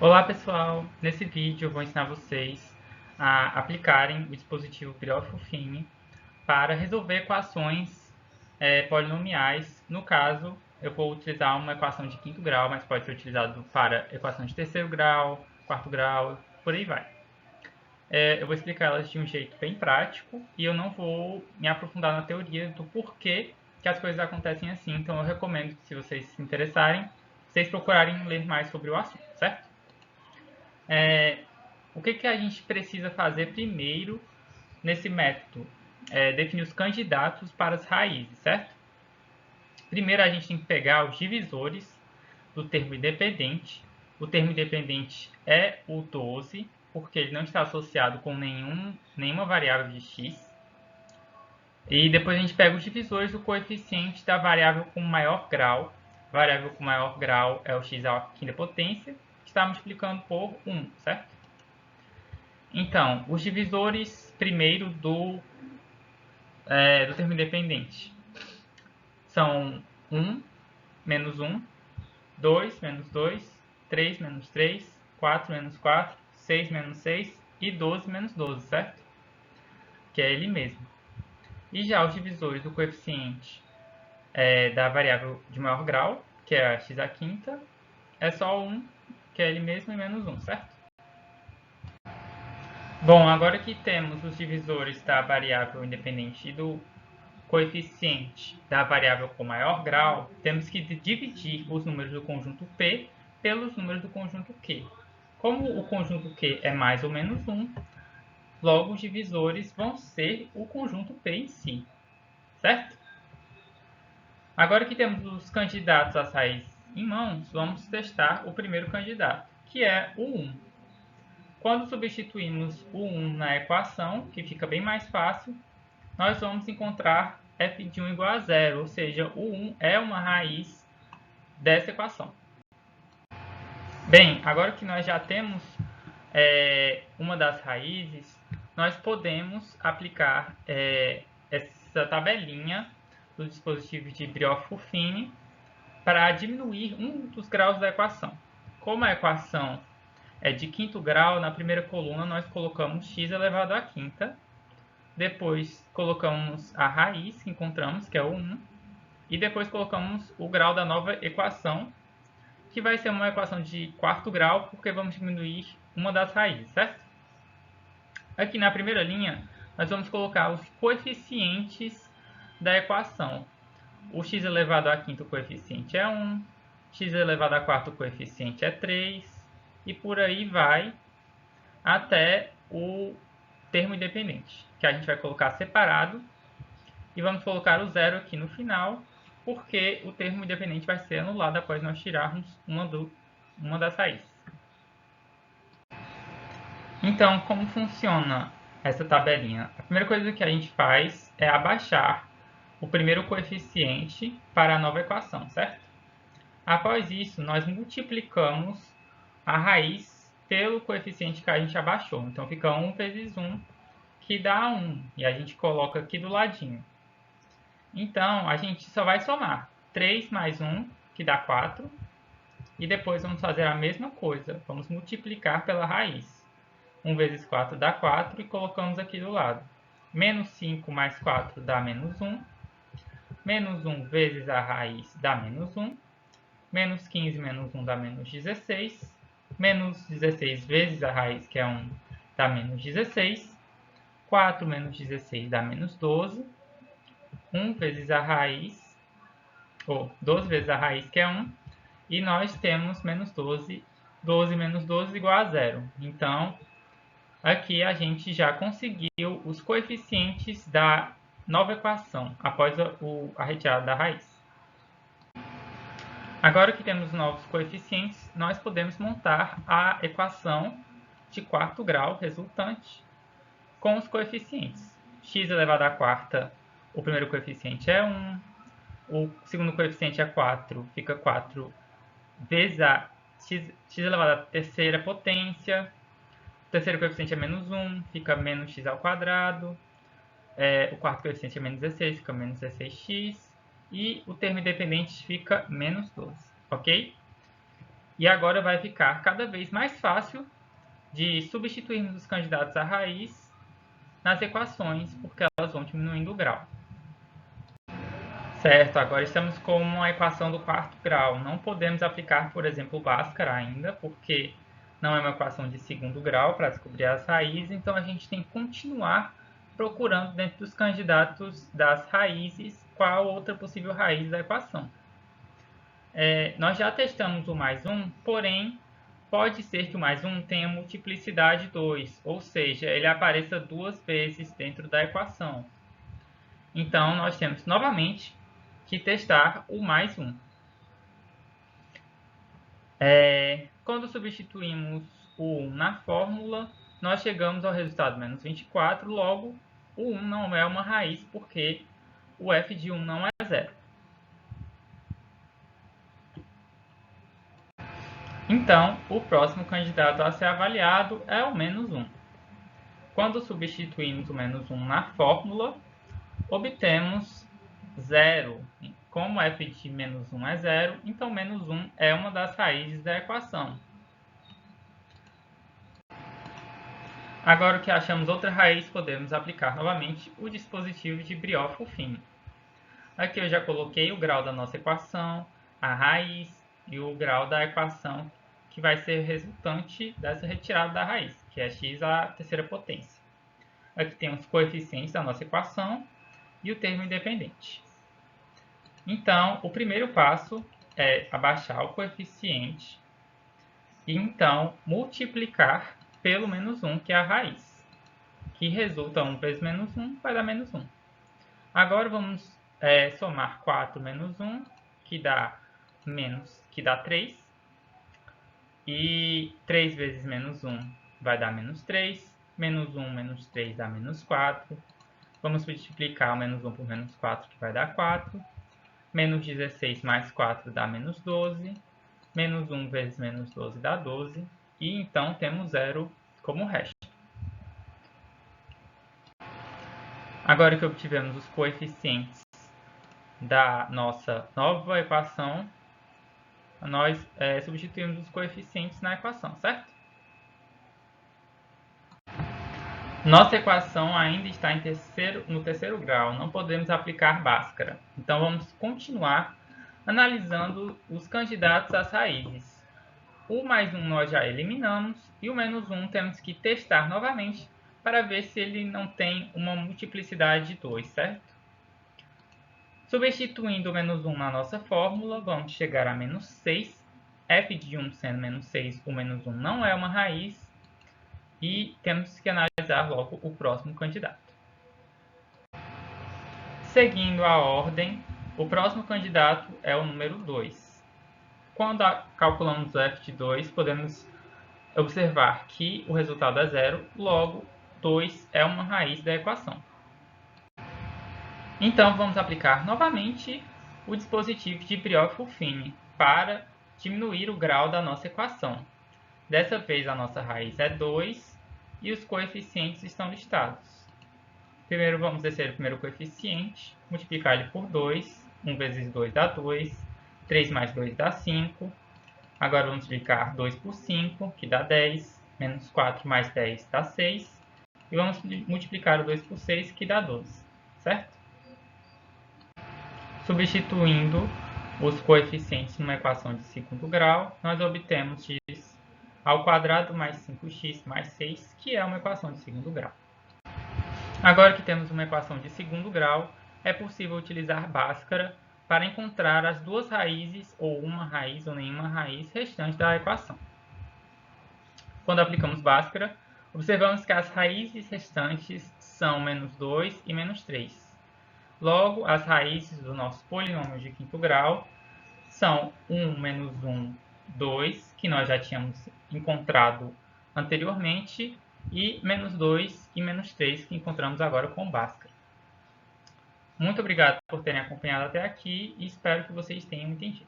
Olá pessoal, nesse vídeo eu vou ensinar vocês a aplicarem o dispositivo Briofufine para resolver equações polinomiais. No caso, eu vou utilizar uma equação de quinto grau, mas pode ser utilizado para equação de terceiro grau, quarto grau, por aí vai. Eu vou explicar elas de um jeito bem prático e eu não vou me aprofundar na teoria do porquê que as coisas acontecem assim, então eu recomendo que, se vocês se interessarem, vocês procurarem ler mais sobre o assunto, certo? O que a gente precisa fazer primeiro nesse método? Definir os candidatos para as raízes, certo? Primeiro a gente tem que pegar os divisores do termo independente. O termo independente é o 12, porque ele não está associado com nenhuma variável de x. E depois a gente pega os divisores do coeficiente da variável com maior grau. A variável com maior grau é o x à quinta potência, que está multiplicando por 1, certo? Então, os divisores primeiro do termo independente são 1 menos 1, 2 menos 2, 3 menos 3, 4 menos 4, 6 menos 6 e 12 menos 12, certo? Que é ele mesmo. E já os divisores do coeficiente da variável de maior grau, que é a x à quinta, é só 1, que é ele mesmo, e menos 1, certo? Bom, agora que temos os divisores da variável independente e do coeficiente da variável com maior grau, temos que dividir os números do conjunto P pelos números do conjunto Q. Como o conjunto Q é mais ou menos 1, logo os divisores vão ser o conjunto P em si, certo? Agora que temos os candidatos às raízes em mãos, vamos testar o primeiro candidato, que é o 1. Quando substituímos o 1 na equação, que fica bem mais fácil, nós vamos encontrar f de 1 igual a zero, ou seja, o 1 é uma raiz dessa equação. Bem, agora que nós já temos uma das raízes, nós podemos aplicar essa tabelinha do dispositivo de Briofufine para diminuir um dos graus da equação. Como a equação é de quinto grau, na primeira coluna nós colocamos x elevado à quinta. Depois colocamos a raiz que encontramos, que é o 1. E depois colocamos o grau da nova equação, que vai ser uma equação de quarto grau, porque vamos diminuir uma das raízes, certo? Aqui na primeira linha, nós vamos colocar os coeficientes da equação. O x elevado à quinta, o coeficiente é 1. X elevado à quarta, o coeficiente é 3. E por aí vai até o termo independente, que a gente vai colocar separado. E vamos colocar o zero aqui no final, porque o termo independente vai ser anulado após nós tirarmos uma das raízes. Então, como funciona essa tabelinha? A primeira coisa que a gente faz é abaixar o primeiro coeficiente para a nova equação, certo? Após isso, nós multiplicamos a raiz pelo coeficiente que a gente abaixou. Então, fica 1 vezes 1, que dá 1. E a gente coloca aqui do ladinho. Então, a gente só vai somar 3 mais 1, que dá 4. E depois vamos fazer a mesma coisa. Vamos multiplicar pela raiz. 1 vezes 4 dá 4 e colocamos aqui do lado. Menos 5 mais 4 dá menos 1. Menos 1 vezes a raiz dá menos 1. Menos 15 menos 1 dá menos 16. Menos 16 vezes a raiz, que é 1, dá menos 16. 4 menos 16 dá menos 12. 1 vezes a raiz, ou 12 vezes a raiz, que é 1. E nós temos menos 12. 12 menos 12 igual a zero. Então, aqui a gente já conseguiu os coeficientes da nova equação, após a retirada da raiz. Agora que temos novos coeficientes, nós podemos montar a equação de quarto grau resultante com os coeficientes. X elevado à quarta, o primeiro coeficiente é 1, o segundo coeficiente é 4, fica 4 vezes a x elevado à terceira potência. O terceiro coeficiente é menos 1, fica menos x ao quadrado. O quarto coeficiente é menos 16, fica menos 16x. E o termo independente fica menos 12, ok? E agora vai ficar cada vez mais fácil de substituirmos os candidatos à raiz nas equações, porque elas vão diminuindo o grau. Certo, agora estamos com uma equação do quarto grau. Não podemos aplicar, por exemplo, Bhaskara ainda, porque não é uma equação de segundo grau para descobrir as raízes, então a gente tem que continuar procurando dentro dos candidatos das raízes qual outra possível raiz da equação. Nós já testamos o mais 1, porém, pode ser que o mais 1 tenha multiplicidade 2, ou seja, ele apareça duas vezes dentro da equação. Então, nós temos novamente que testar o mais 1. Quando substituímos o 1 na fórmula, nós chegamos ao resultado menos 24, logo o 1 não é uma raiz, porque o f de 1 não é 0. Então, o próximo candidato a ser avaliado é o menos 1. Quando substituímos o menos 1 na fórmula, obtemos 0. Como f de menos 1 é 0, então menos 1 é uma das raízes da equação. Agora que achamos outra raiz, podemos aplicar novamente o dispositivo de Briot-Fulfini. Aqui eu já coloquei o grau da nossa equação, a raiz e o grau da equação que vai ser resultante dessa retirada da raiz, que é x à terceira potência. Aqui tem os coeficientes da nossa equação e o termo independente. Então, o primeiro passo é abaixar o coeficiente e então multiplicar pelo menos 1, que é a raiz, que resulta 1 vezes menos 1, vai dar menos 1. Agora vamos somar 4 menos 1, que dá 3. E 3 vezes menos 1 vai dar menos 3. Menos 1 menos 3 dá menos 4. Vamos multiplicar o menos 1 por menos 4, que vai dar 4. Menos 16 mais 4 dá menos 12. Menos 1 vezes menos 12 dá 12. E então temos 0 como resto. Agora que obtivemos os coeficientes da nossa nova equação, nós substituímos os coeficientes na equação, certo? Nossa equação ainda está no terceiro grau, não podemos aplicar Bhaskara. Então vamos continuar analisando os candidatos às raízes. O mais 1 nós já eliminamos e o menos 1 temos que testar novamente para ver se ele não tem uma multiplicidade de 2, certo? Substituindo o menos 1 na nossa fórmula, vamos chegar a menos 6. f de 1 sendo menos 6, o menos 1 não é uma raiz. E temos que analisar logo o próximo candidato. Seguindo a ordem, o próximo candidato é o número 2. Quando calculamos o f de 2, podemos observar que o resultado é 0, logo 2 é uma raiz da equação. Então vamos aplicar novamente o dispositivo de Briot-Fulfini para diminuir o grau da nossa equação. Dessa vez a nossa raiz é 2 e os coeficientes estão listados. Primeiro vamos descer o primeiro coeficiente, multiplicar ele por 2, 1 vezes 2 dá 2, 3 mais 2 dá 5. Agora vamos multiplicar 2 por 5, que dá 10, menos 4 mais 10 dá 6. E vamos multiplicar o 2 por 6, que dá 12, certo? Substituindo os coeficientes numa equação de segundo grau, nós obtemos x ao quadrado mais 5x mais 6, que é uma equação de segundo grau. Agora que temos uma equação de segundo grau, é possível utilizar Bhaskara para encontrar as duas raízes, ou uma raiz ou nenhuma raiz restante da equação. Quando aplicamos Bhaskara, observamos que as raízes restantes são menos 2 e menos 3. Logo, as raízes do nosso polinômio de quinto grau são 1 menos 1, 2, que nós já tínhamos encontrado anteriormente, e menos 2 e menos 3, que encontramos agora com Bhaskara. Muito obrigado por terem acompanhado até aqui e espero que vocês tenham entendido.